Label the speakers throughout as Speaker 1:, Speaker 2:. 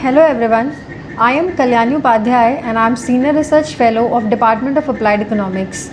Speaker 1: Hello everyone, I am Kalyani Upadhyay and I am Senior Research Fellow of Department of Applied Economics.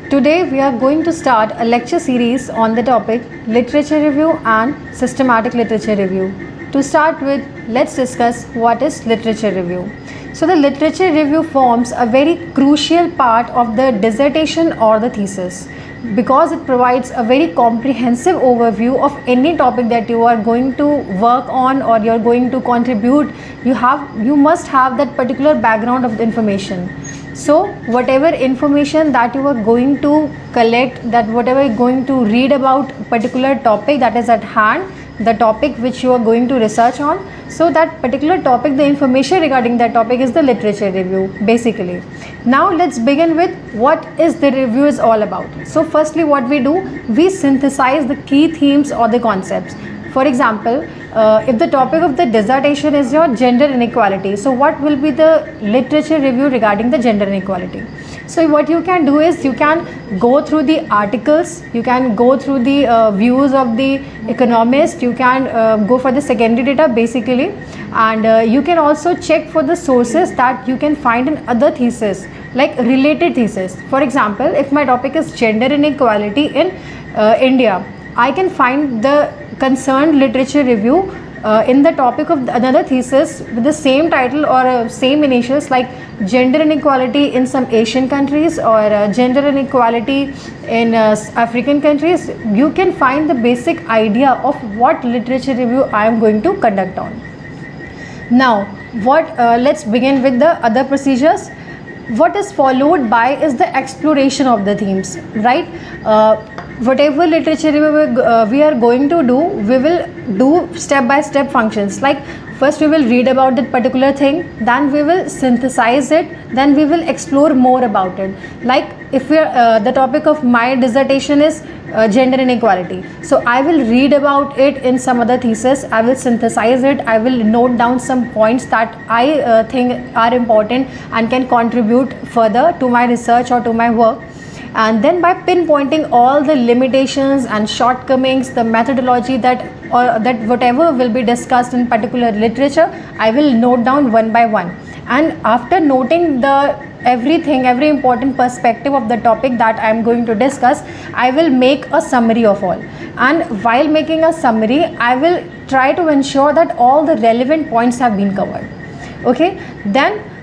Speaker 1: Today we are going to start a lecture series on the topic Literature Review and Systematic Literature Review. To start with, let's discuss what is literature review. So the literature review forms a very crucial part of the dissertation or the thesis, because it provides a very comprehensive overview of any topic that you are going to work on or you're going to contribute. You must have that particular background of the information. So whatever information that you are going to collect, that whatever you're going to read about particular topic that is at hand, the topic which you are going to research on, so that particular topic, the information regarding that topic is the literature review basically. Now let's begin with what is the review is all about. So firstly, what we do, we synthesize the key themes or the concepts. For example, if the topic of the dissertation is your gender inequality, so what will be the literature review regarding the gender inequality? So what you can do is you can go through the articles, you can go through the views of the economist, you can go for the secondary data basically, and you can also check for the sources that you can find in other theses, like related thesis. For example, if my topic is gender inequality in India, I can find the concerned literature review in the topic of another thesis with the same title or same initials, like gender inequality in some Asian countries or gender inequality in African countries. You can find the basic idea of what literature review I am going to conduct on. Now let's begin with the other procedures. What is followed by is the exploration of the themes, right? Whatever literature we are going to do, we will do step by step functions. Like first we will read about that particular thing, then we will synthesize it, then we will explore more about it. Like if we are the topic of my dissertation is gender inequality, so I will read about it in some other thesis, I will synthesize it, I will note down some points that I think are important and can contribute further to my research or to my work. And then by pinpointing all the limitations and shortcomings, the methodology that whatever will be discussed in particular literature, I will note down one by one. And after noting every important perspective of the topic that I am going to discuss, I will make a summary of all. And while making a summary, I will try to ensure that all the relevant points have been covered. Okay, then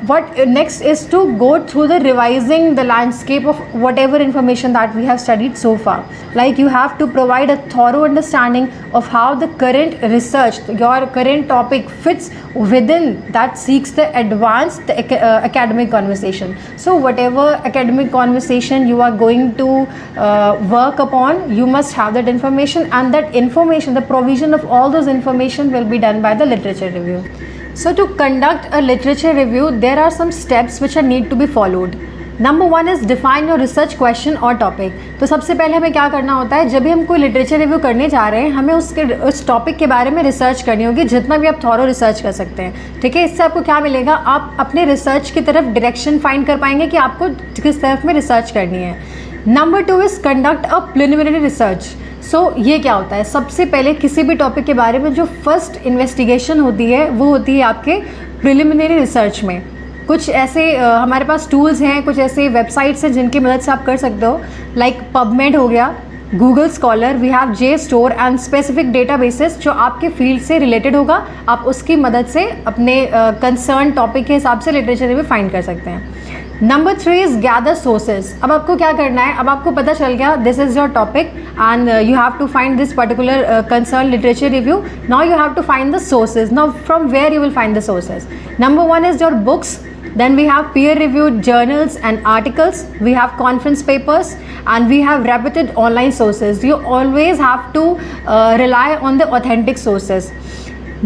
Speaker 1: what next is to go through the revising the landscape of whatever information that we have studied so far. Like you have to provide a thorough understanding of how the current research, your current topic fits within that seeks the advanced academic conversation. So whatever academic conversation you are going to work upon, you must have that information, and that information, the provision of all those information will be done by the literature review. So to conduct a literature review, there are some steps which need to be followed. Number one is define your research question or topic. तो सबसे पहले हमें क्या करना होता है, जब भी हम कोई लिटरेचर रिव्यू करने जा रहे हैं, हमें उस टॉपिक के बारे में रिसर्च करनी होगी, जितना भी आप थॉरो रिसर्च कर सकते हैं. ठीक है, इससे आपको क्या मिलेगा, आप अपने रिसर्च की तरफ डायरेक्शन फाइंड कर पाएंगे कि आपको किस तरफ में रिसर्च करनी है. Number two is conduct a preliminary research. So ये क्या होता है, सबसे पहले किसी भी टॉपिक के बारे में जो फर्स्ट इन्वेस्टिगेशन होती है वो होती है आपके प्रिलिमिनरी रिसर्च में. कुछ ऐसे हमारे पास टूल्स हैं, कुछ ऐसे वेबसाइट्स हैं जिनकी मदद से आप कर सकते हो, लाइक पबमेड हो गया, Google Scholar, we have JSTOR and specific databases जो आपके फील्ड से रिलेटेड होगा. आप उसकी मदद से अपने कंसर्न टॉपिक के हिसाब से लिटरेचर रिव्यू फाइंड कर सकते हैं. Number three is gather sources. अब आपको क्या करना है, अब आपको पता चल गया this is your topic and you have to find this particular concern literature review. Now you have to find the sources. Now from where you will find the sources. Number one is your books. Then we have peer-reviewed journals and articles. We have conference papers, and we have reputed online sources. You always have to rely on the authentic sources.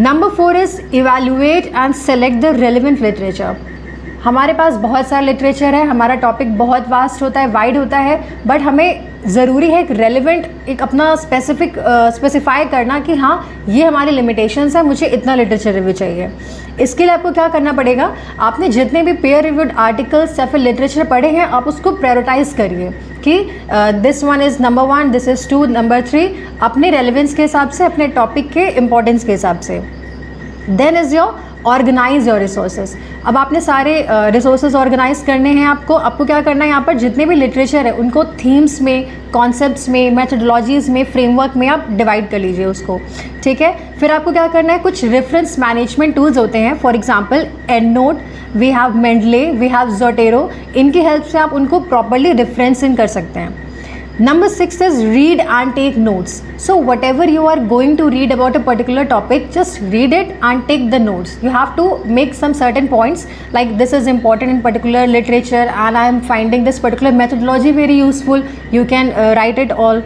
Speaker 1: Number four is evaluate and select the relevant literature. हमारे पास बहुत सारा literature है, हमारा topic बहुत vast होता है, wide होता है, बट हमें ज़रूरी है एक रेलिवेंट, एक अपना स्पेसिफाई करना कि हाँ ये हमारे लिमिटेशंस हैं, मुझे इतना लिटरेचर रिव्यू चाहिए. इसके लिए आपको क्या करना पड़ेगा, आपने जितने भी पेयर रिव्यूड आर्टिकल्स या फिर लिटरेचर पढ़े हैं आप उसको प्रायोरिटाइज करिए कि this one is number one, this is two, number three, अपने रेलिवेंस के हिसाब से, अपने टॉपिक के इम्पोर्टेंस के हिसाब से. Then is your organize your resources. अब आपने सारे रिसोर्सेज ऑर्गेनाइज करने हैं, आपको क्या करना है, यहाँ पर जितने भी लिटरेचर है उनको थीम्स में, कॉन्सेप्ट्स में, मेथोडोलॉजीज़ में, फ्रेमवर्क में आप डिवाइड कर लीजिए उसको, ठीक है। फिर आपको क्या करना है, कुछ रेफरेंस मैनेजमेंट टूल्स होते हैं, for example EndNote, we have Mendeley, we have Zotero, इनकी हेल्प से आप उनको प्रॉपरली रेफरेंसिंग कर सकते हैं। Number 6 is read and take notes. So whatever you are going to read about a particular topic, just read it and take the notes. You have to make some certain points like this is important in particular literature and I am finding this particular methodology very useful. You can write it all.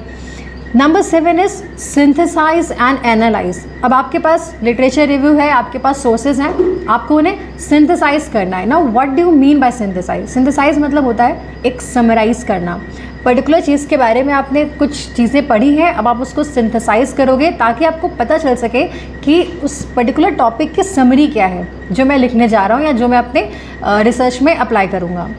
Speaker 1: Number 7 is synthesize and analyze. अब आपके पास literature review है, आपके पास sources हैं, आपको उन्हें synthesize करना है। Now what do you mean by synthesize? Synthesize मतलब होता है एक समराइज करना। पर्टिकुलर चीज़ के बारे में आपने कुछ चीज़ें पढ़ी हैं, अब आप उसको सिंथेसाइज करोगे ताकि आपको पता चल सके कि उस पर्टिकुलर टॉपिक की समरी क्या है जो मैं लिखने जा रहा हूँ या जो मैं अपने रिसर्च में अप्लाई करूँगा।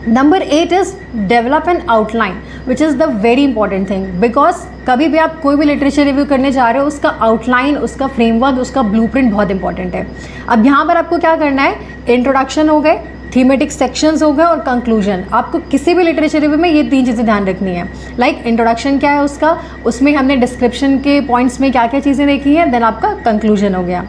Speaker 1: Number 8 is develop an outline which is the very important thing, because कभी भी आप कोई भी लिटरेचर रिव्यू करने जा रहे हो उसका आउटलाइन, उसका फ्रेमवर्क, उसका ब्लूप्रिंट बहुत इंपॉर्टेंट है। अब यहाँ पर आपको क्या करना है, इंट्रोडक्शन हो गए, थीमेटिक सेक्शंस हो गए और कंक्लूजन। आपको किसी भी लिटरेचर रिव्यू में ये 3 चीज़ें ध्यान रखनी है। लाइक इंट्रोडक्शन क्या है उसका, उसमें हमने डिस्क्रिप्शन के पॉइंट्स में क्या क्या चीज़ें देखी हैं, देन आपका कंक्लूजन हो गया।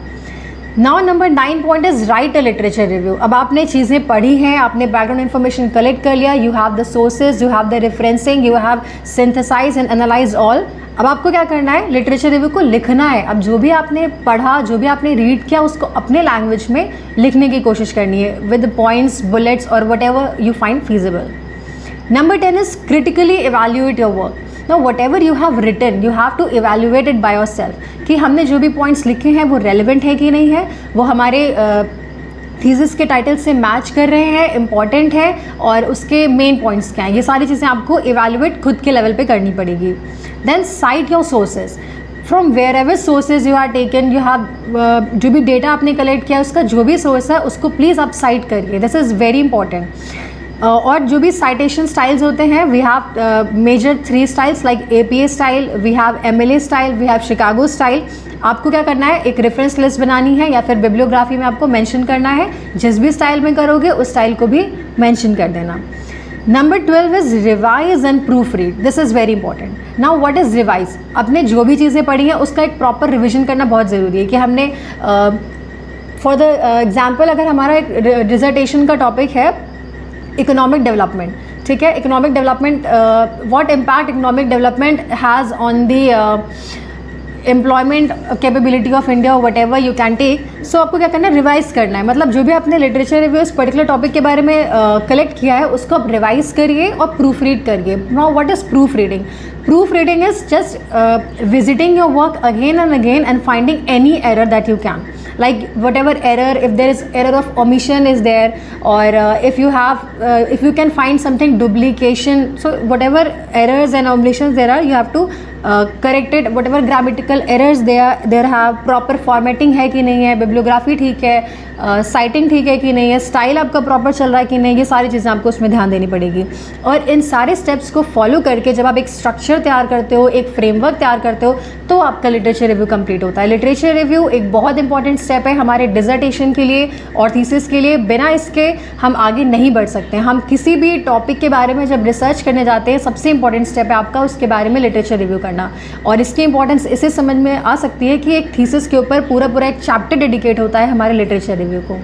Speaker 1: Now number 9 point is right a literature review. अब आपने चीज़ें पढ़ी हैं, आपने बैकग्राउंड इन्फॉर्मेशन कलेक्ट कर लिया, you have the sources, you have the referencing, you have synthesize and analyze all. अब आपको क्या करना है, लिटरेचर रिव्यू को लिखना है। अब जो भी आपने पढ़ा, जो भी आपने रीड किया, उसको अपने लैंग्वेज में लिखने की कोशिश करनी है विद पॉइंट्स, बुलेट्स और what ever you find feasible. Number 10 is critically evaluate your work. Now whatever you have written, you have to evaluate it by yourself कि हमने जो भी पॉइंट्स लिखे हैं वो रेलिवेंट है कि नहीं है, वो हमारे थीसिस के टाइटल से मैच कर रहे हैं, इम्पॉर्टेंट है और उसके मेन पॉइंट्स क्या हैं। ये सारी चीज़ें आपको इवैल्यूएट खुद के लेवल पे करनी पड़ेगी। Then cite your sources from wherever sources you are taken, you have जो भी डेटा आपने कलेक्ट किया उसका जो भी सोर्स है उसको प्लीज़ आप साइट करिए, दिस इज़ वेरी इंपॉर्टेंट। और जो भी साइटेशन स्टाइल्स होते हैं, we have major 3 styles like APA style, we have MLA style, we have Chicago style. आपको क्या करना है, एक रेफरेंस लिस्ट बनानी है या फिर बिब्लियोग्राफी में आपको मेंशन करना है, जिस भी स्टाइल में करोगे उस स्टाइल को भी मेंशन कर देना। Number 12 is revise and proof read, this is very important. Now what is revise? आपने जो भी चीज़ें पढ़ी हैं उसका एक प्रॉपर रिविजन करना बहुत ज़रूरी है कि हमने फॉर द एग्जाम्पल अगर हमारा एक डिसर्टेशन का टॉपिक है इकोनॉमिक डेवलपमेंट, ठीक है, economic development, what impact economic development has on the employment capability of India, whatever you can take. So आपको क्या करना है, रिवाइज करना है। मतलब जो भी आपने लिटरेचर रिव्यू इस पर्टिकुलर टॉपिक के बारे में कलेक्ट किया है उसको आप रिवाइज करिए और प्रूफ रीड करिए। Now what is proof reading? Proof reading is just visiting your work again and again and finding any error that you can, like whatever error, if there is error of omission is there, or if you can find something duplication, so whatever errors and omissions there are, you have to correct it. Whatever grammatical errors there have, proper formatting है कि नहीं है, bibliography ठीक है, sighting ठीक है कि नहीं है, स्टाइल आपका प्रॉपर चल रहा है कि नहीं, ये सारी चीज़ें आपको उसमें ध्यान देनी पड़ेगी। और इन सारे स्टेप्स को फॉलो करके जब आप एक स्ट्रक्चर तैयार करते हो, एक फ्रेमवर्क तैयार करते हो, तो आपका लिटरेचर रिव्यू कंप्लीट होता है। लिटरेचर रिव्यू एक बहुत इंपॉर्टेंट स्टेप है हमारे डिसर्टेशन के लिए और थीसिस के लिए। बिना इसके हम आगे नहीं बढ़ सकते। हम किसी भी टॉपिक के बारे में जब रिसर्च करने जाते हैं, सबसे इंपॉर्टेंट स्टेप है आपका उसके बारे में लिटरेचर रिव्यू करना। और इसकी इंपॉर्टेंस इसे समझ में आ सकती है कि एक थीसिस के ऊपर पूरा एक चैप्टर डेडिकेट होता है हमारे लिटरेचर रिव्यू को।